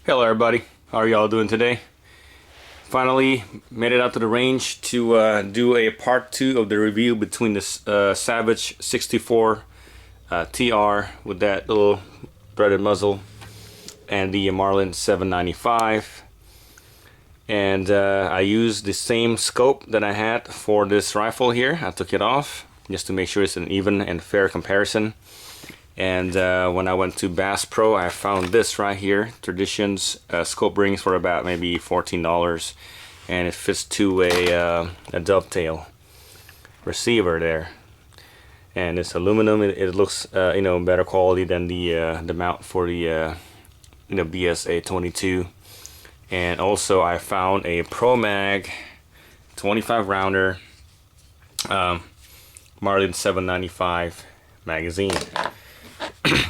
Hello everybody, how are y'all doing today? Finally made it out to the range to do a part 2 of the review between the Savage 64 TR with that little threaded muzzle and the Marlin 795. And I used the same scope that I had for this rifle here. I took it off just to make sure it's an even and fair comparison. And when I went to Bass Pro, I found this right here, Traditions scope rings for about maybe $14, and it fits to a dovetail receiver there. And it's aluminum. It looks you know, better quality than the mount for the you know, BSA 22. And also I found a Pro Mag 25 rounder Marlin 795 magazine.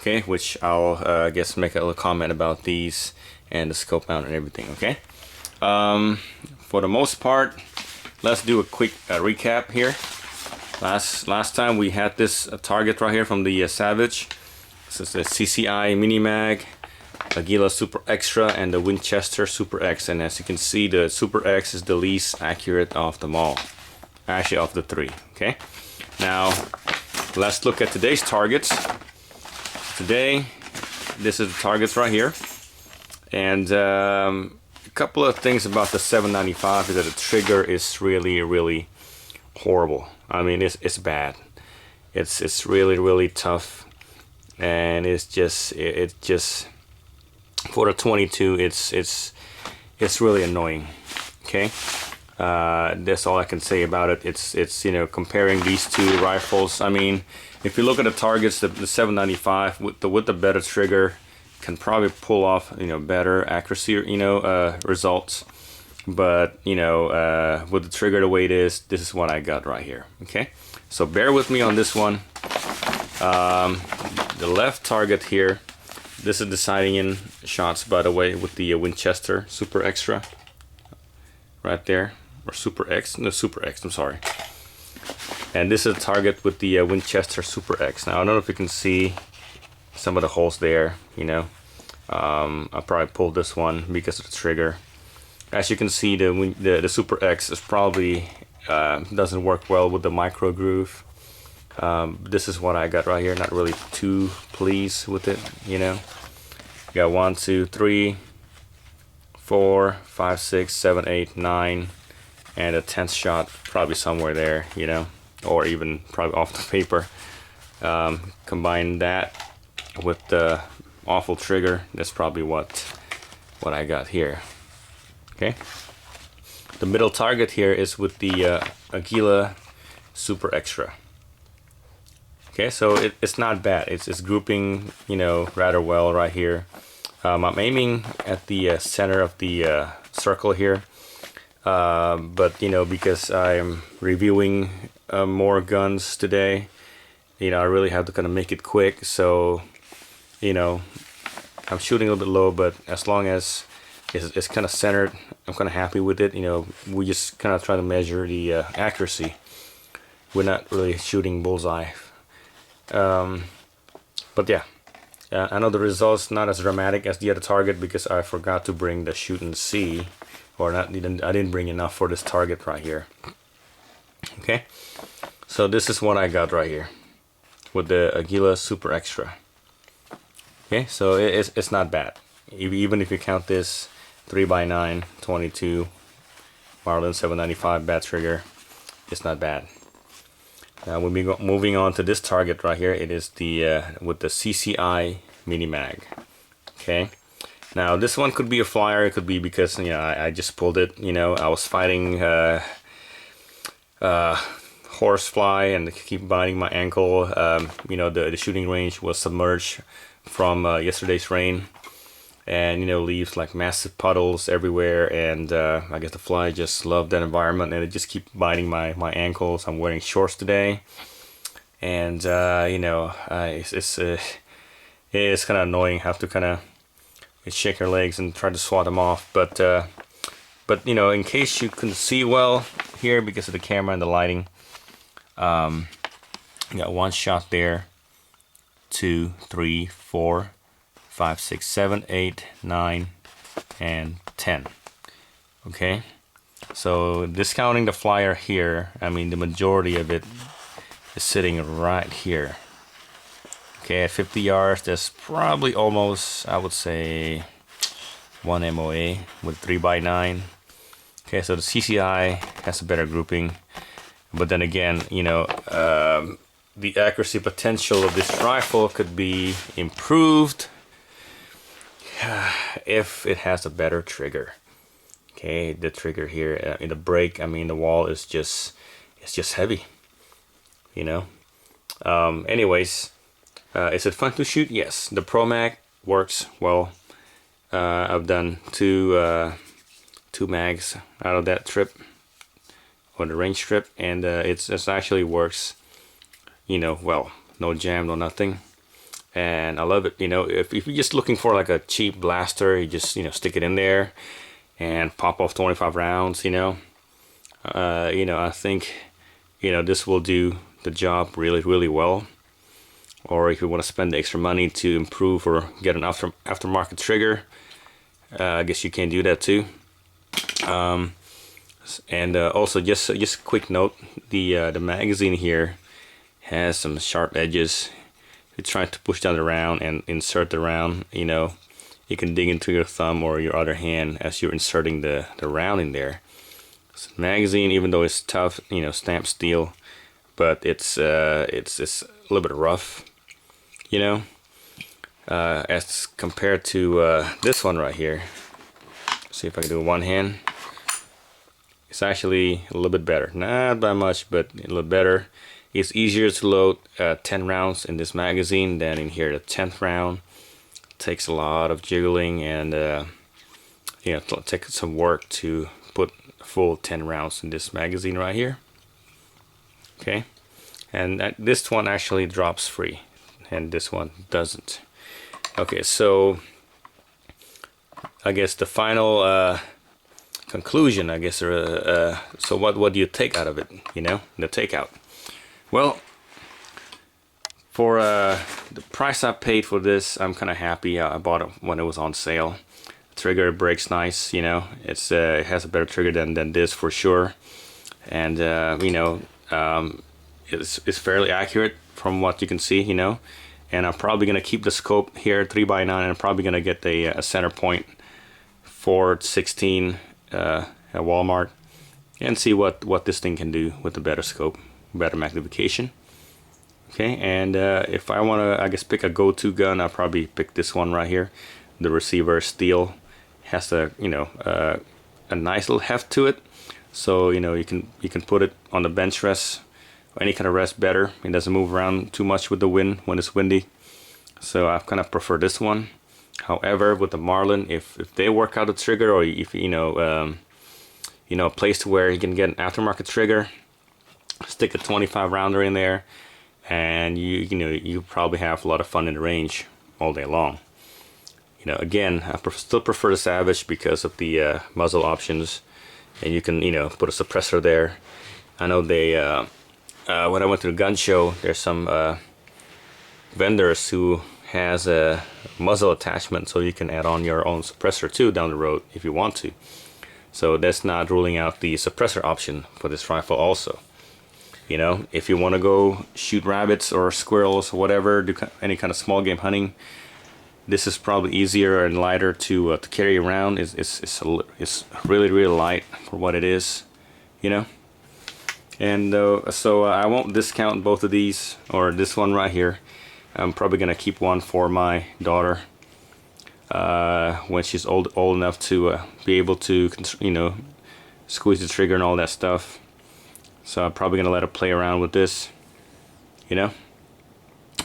Okay, which I'll I guess make a little comment about these and the scope mount and everything. Okay, for the most part, let's do a quick recap here. Last time we had this target right here from the Savage. This is the CCI Mini Mag, Aguila Super Extra, and the Winchester Super X. And as you can see, the Super X is the least accurate of them all, actually of the three. Okay, now let's look at today's targets. Today, this is the targets right here, and a couple of things about the 795 is that the trigger is really horrible. I mean, it's bad. It's really tough, and it's just for the 22, it's really annoying. Okay, that's all I can say about it. It's you know, comparing these two rifles, I mean, if you look at the targets, the 795 with the better trigger can probably pull off, you know, better accuracy, you know, results. But you know, with the trigger the way it is, this is what I got right here. Okay, so bear with me on this one. The left target here, this is the sighting in shots, by the way, with the Winchester Super Extra right there, or Super X, no, Super X, I'm sorry. And this is a target with the Winchester Super X. Now I don't know if you can see some of the holes there, you know. I probably pulled this one because of the trigger. As you can see, the Super X is probably doesn't work well with the micro groove. This is what I got right here. Not really too pleased with it, you know. You got 1, 2, 3, 4, 5, 6, 7, 8, 9, and a 10th shot probably somewhere there, you know, or even probably off the paper. Combine that with the awful trigger, that's probably what I got here. Okay, the middle target here is with the Aguila Super Extra. Okay, so it's not bad. It's grouping, you know, rather well right here. I'm aiming at the center of the circle here, but you know, because I'm reviewing more guns today, you know, I really have to kind of make it quick. So you know, I'm shooting a little bit low, but as long as it's kind of centered, I'm kind of happy with it. You know, we just kind of try to measure the accuracy. We're not really shooting bullseye. But yeah, I know the results not as dramatic as the other target because I forgot to bring the shoot and see, or I didn't bring enough for this target right here. Okay, so this is what I got right here with the Aguila Super Extra. Okay, so it's not bad. Even if you count this 3x9 22 Marlin 795 bad trigger, it's not bad. Now we'll be moving on to this target right here. It is the with the CCI Mini Mag. Okay, now this one could be a flyer. It could be because, you know, I just pulled it. You know, I was fighting horsefly and keep biting my ankle. You know, the shooting range was submerged from yesterday's rain, and you know, leaves like massive puddles everywhere. And I guess the fly just loved that environment, and it just keep biting my ankles. I'm wearing shorts today, and you know, it's kind of annoying. Have to kind of shake your legs and try to swat them off. But you know, in case you couldn't see well here because of the camera and the lighting, you got one shot there, 2, 3, 4, 5, 6, 7, 8, 9, and 10. Okay, so discounting the flyer here, I mean the majority of it is sitting right here. Okay, at 50 yards, there's probably almost, I would say, 1 MOA with 3x9. Okay, so the CCI has a better grouping, but then again, you know, the accuracy potential of this rifle could be improved if it has a better trigger. Okay, the trigger here in the break, I mean the wall is just, it's just heavy, you know. Anyways, is it fun to shoot? Yes, the Pro Mag works well. I've done two mags out of that trip, or the range trip, and it actually works, you know, well, no jam, no nothing, and I love it. You know, if you're just looking for like a cheap blaster, you just, you know, stick it in there and pop off 25 rounds, you know, I think, you know, this will do the job really well. Or if you want to spend the extra money to improve or get an aftermarket trigger, I guess you can do that too. And also just a quick note, the magazine here has some sharp edges. If you're trying to push down the round and insert the round, you know, you can dig into your thumb or your other hand as you're inserting the round in there. So the magazine, even though it's tough, you know, stamped steel, but it's a little bit rough, you know, as compared to this one right here. See if I can do one hand. It's actually a little bit better, not by much, but a little better. It's easier to load 10 rounds in this magazine than in here. The 10th round takes a lot of jiggling, and you know, it'll take some work to put a full 10 rounds in this magazine right here. Okay, and this one actually drops free, and this one doesn't. Okay, so I guess the final conclusion, I guess, so what do you take out of it, you know, the takeout? Well, for the price I paid for this, I'm kind of happy. I bought it when it was on sale. The trigger breaks nice, you know, it has a better trigger than this for sure, and you know, it's fairly accurate from what you can see, you know. And I'm probably gonna keep the scope here 3x9, and I'm probably gonna get a center point 4-16 at Walmart and see what this thing can do with the better scope, better magnification. Okay, and if I want to, I guess, pick a go-to gun, I'll probably pick this one right here. The receiver steel has a, you know, a nice little heft to it, so you know, you can put it on the bench rest or any kind of rest better. It doesn't move around too much with the wind when it's windy, so I kind of prefer this one. However, with the Marlin, if they work out the trigger, or if you know, a place where you can get an aftermarket trigger, stick a 25 rounder in there, and you probably have a lot of fun in the range all day long. You know, again, I still prefer the Savage because of the muzzle options, and you can, you know, put a suppressor there. I know they when I went to the gun show, there's some vendors who has a muzzle attachment, so you can add on your own suppressor too down the road if you want to. So that's not ruling out the suppressor option for this rifle also. You know, if you want to go shoot rabbits or squirrels or whatever, do any kind of small game hunting, this is probably easier and lighter to carry around. It's really light for what it is, you know. And so I won't discount both of these, or this one right here. I'm probably gonna keep one for my daughter when she's old enough to be able to, you know, squeeze the trigger and all that stuff. So I'm probably gonna let her play around with this, you know.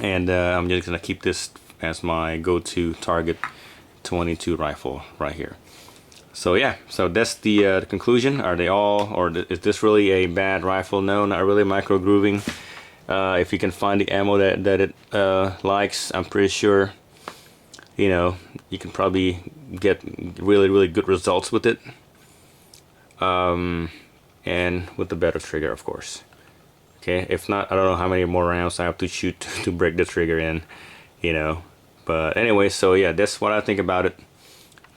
And I'm just gonna keep this as my go-to target 22 rifle right here. So yeah, so that's the conclusion. Are they all, or is this really a bad rifle? No, not really. Micro grooving. If you can find the ammo that it likes, I'm pretty sure, you know, you can probably get really good results with it. And with the better trigger, of course. Okay, if not, I don't know how many more rounds I have to shoot to break the trigger in, you know. But anyway, so yeah, that's what I think about it.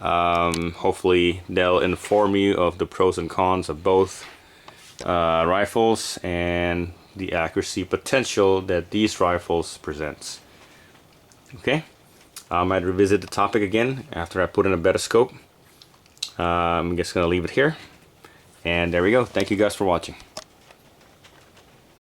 Hopefully they'll inform you of the pros and cons of both rifles and the accuracy potential that these rifles presents. Okay, I might revisit the topic again after I put in a better scope. I'm just gonna leave it here, and there we go. Thank you guys for watching.